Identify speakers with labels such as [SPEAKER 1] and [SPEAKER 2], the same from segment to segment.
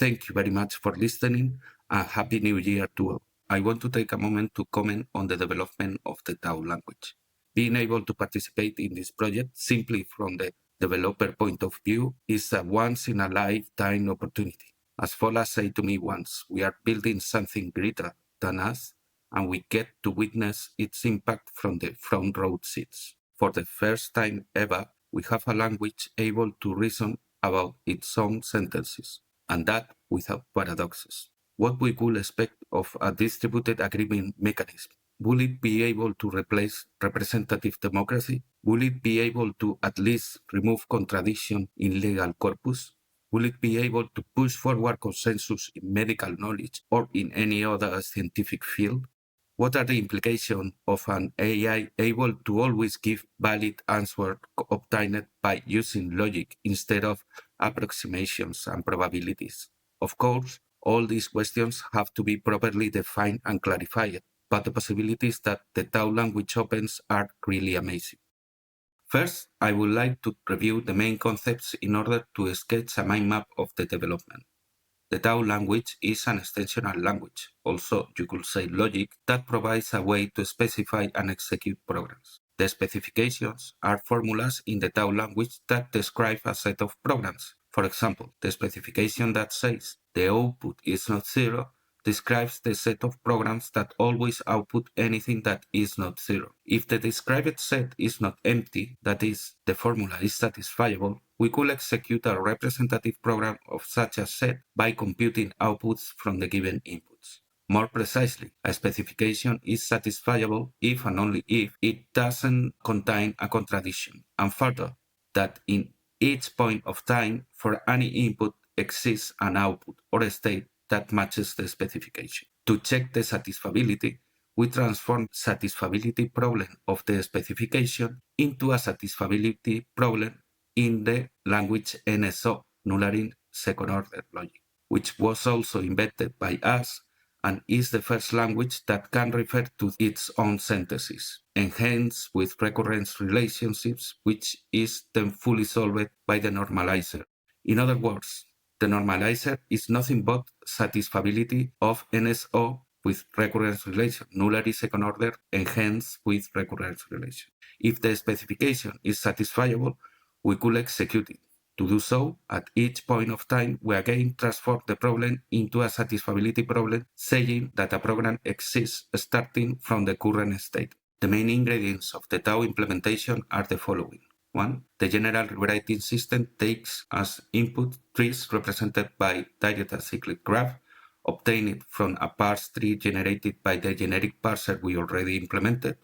[SPEAKER 1] Thank you very much for listening and Happy New Year to all. I want to take a moment to comment on the development of the Tau language. Being able to participate in this project simply from the developer point of view is a once-in-a-lifetime opportunity. As Fola said to me once, we are building something greater than us, and we get to witness its impact from the front row seats. For the first time ever, we have a language able to reason about its own sentences, and that without paradoxes. What we could expect of a distributed agreement mechanism? Will it be able to replace representative democracy? Will it be able to at least remove contradiction in legal corpus? Will it be able to push forward consensus in medical knowledge or in any other scientific field? What are the implications of an AI able to always give valid answers obtained by using logic instead of approximations and probabilities? Of course, all these questions have to be properly defined and clarified, but the possibilities that the Tau language opens are really amazing. First, I would like to review the main concepts in order to sketch a mind map of the development. The Tau language is an extensional language, also you could say logic, that provides a way to specify and execute programs. The specifications are formulas in the Tau language that describe a set of programs. For example, the specification that says the output is not zero describes the set of programs that always output anything that is not zero. If the described set is not empty, that is, the formula is satisfiable, we could execute a representative program of such a set by computing outputs from the given inputs. More precisely, a specification is satisfiable if and only if it doesn't contain a contradiction, and further, that in each point of time for any input exists an output or a state that matches the specification. To check the satisfiability, we transform satisfiability problem of the specification into a satisfiability problem in the language NSO, null-array second-order logic, which was also invented by us and is the first language that can refer to its own sentences, and hence with recurrence relationships, which is then fully solved by the normalizer. In other words, the normalizer is nothing but satisfiability of NSO with recurrence relation, null-array second order, and hence with recurrence relation. If the specification is satisfiable, we could execute it. To do so, at each point of time, we again transform the problem into a satisfiability problem, saying that a program exists starting from the current state. The main ingredients of the Tau implementation are the following. 1. The general rewriting system takes as input trees represented by direct acyclic graph, obtained from a parse tree generated by the generic parser we already implemented,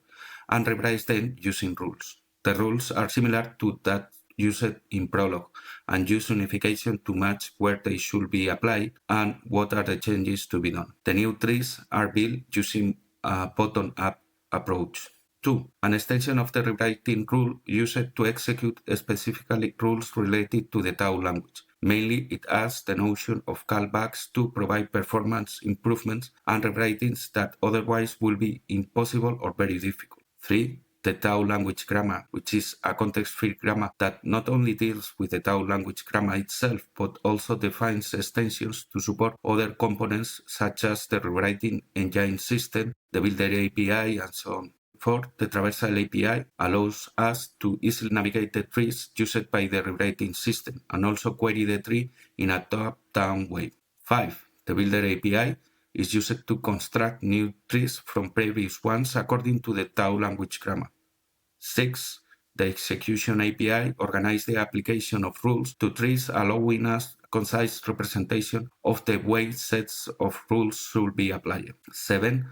[SPEAKER 1] and rewrites them using rules. The rules are similar to that used in Prolog and use unification to match where they should be applied and what are the changes to be done. The new trees are built using a bottom-up approach. 2. An extension of the rewriting rule used to execute specifically rules related to the Tau language. Mainly, it adds the notion of callbacks to provide performance improvements and rewritings that otherwise will be impossible or very difficult. 3. The Tau language grammar, which is a context-free grammar that not only deals with the Tau language grammar itself, but also defines extensions to support other components such as the rewriting engine system, the builder API, and so on. 4. The traversal API allows us to easily navigate the trees used by the rewriting system and also query the tree in a top-down way. 5. The builder API is used to construct new trees from previous ones according to the Tau language grammar. 6. The execution API organizes the application of rules to trees, allowing us concise representation of the way sets of rules should be applied. 7.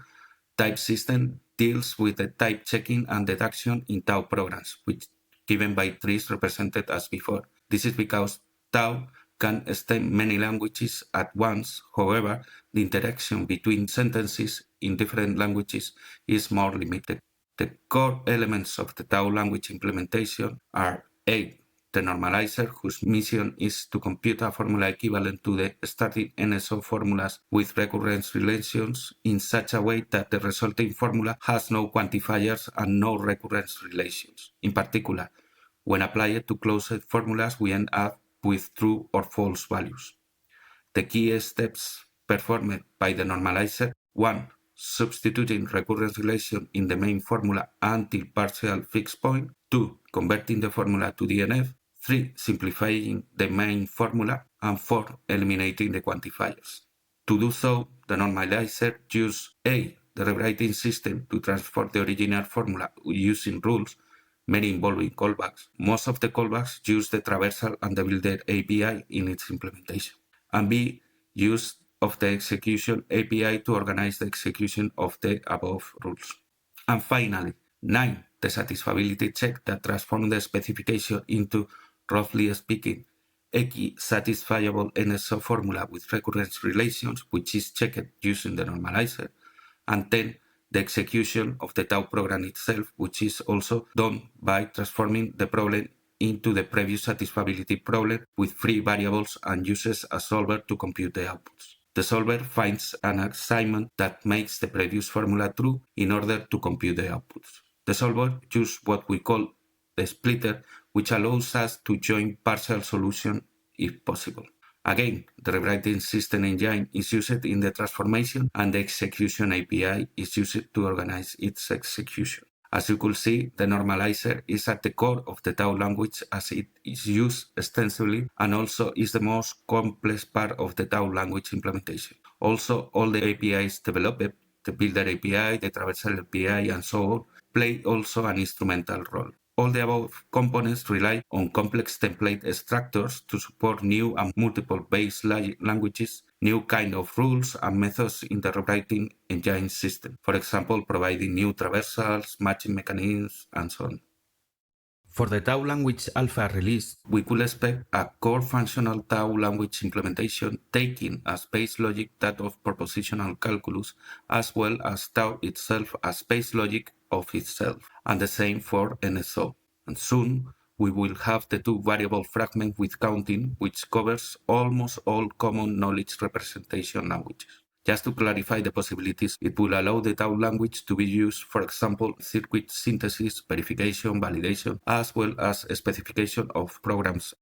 [SPEAKER 1] Type system deals with the type checking and deduction in Tau programs, which given by trees represented as before. This is because Tau can extend many languages at once. However, the interaction between sentences in different languages is more limited. The core elements of the Tau language implementation are 8. The normalizer, whose mission is to compute a formula equivalent to the starting NSO formulas with recurrence relations in such a way that the resulting formula has no quantifiers and no recurrence relations. In particular, when applied to closed formulas, we end up with true or false values. the key steps performed by the normalizer: 1. Substituting recurrence relation in the main formula until partial fixed point. 2. Converting the formula to DNF. 3. Simplifying the main formula. And 4. Eliminating the quantifiers. To do so, the normalizer uses A. the rewriting system to transform the original formula using rules, many involving callbacks. Most of the callbacks use the traversal and the builder API in its implementation. And B. use of the execution API to organize the execution of the above rules. And finally, 9. the satisfiability check that transforms the specification into, roughly speaking, a satisfiable NSO formula with recurrence relations, which is checked using the normalizer. And 10. the execution of the Tau program itself, which is also done by transforming the problem into the previous satisfiability problem with free variables and uses a solver to compute the outputs. The solver finds an assignment that makes the previous formula true in order to compute the outputs. The solver uses what we call the splitter, which allows us to join partial solutions if possible. Again, the rewriting system engine is used in the transformation, and the execution API is used to organize its execution. As you could see, the normalizer is at the core of the Tau language, as it is used extensively and also is the most complex part of the Tau language implementation. Also, all the APIs developed, the builder API, the traversal API, and so on, play also an instrumental role. All the above components rely on complex template structures to support new and multiple base languages, new kind of rules and methods in the rewriting engine system. For example, providing new traversals, matching mechanisms, and so on. For the Tau language alpha release, we could expect a core functional Tau language implementation taking as base logic that of propositional calculus, as well as Tau itself as base logic of itself, and the same for NSO. And soon, we will have the two variable fragment with counting, which covers almost all common knowledge representation languages. Just to clarify the possibilities, it will allow the Tau language to be used, for example, circuit synthesis, verification, validation, as well as specification of programs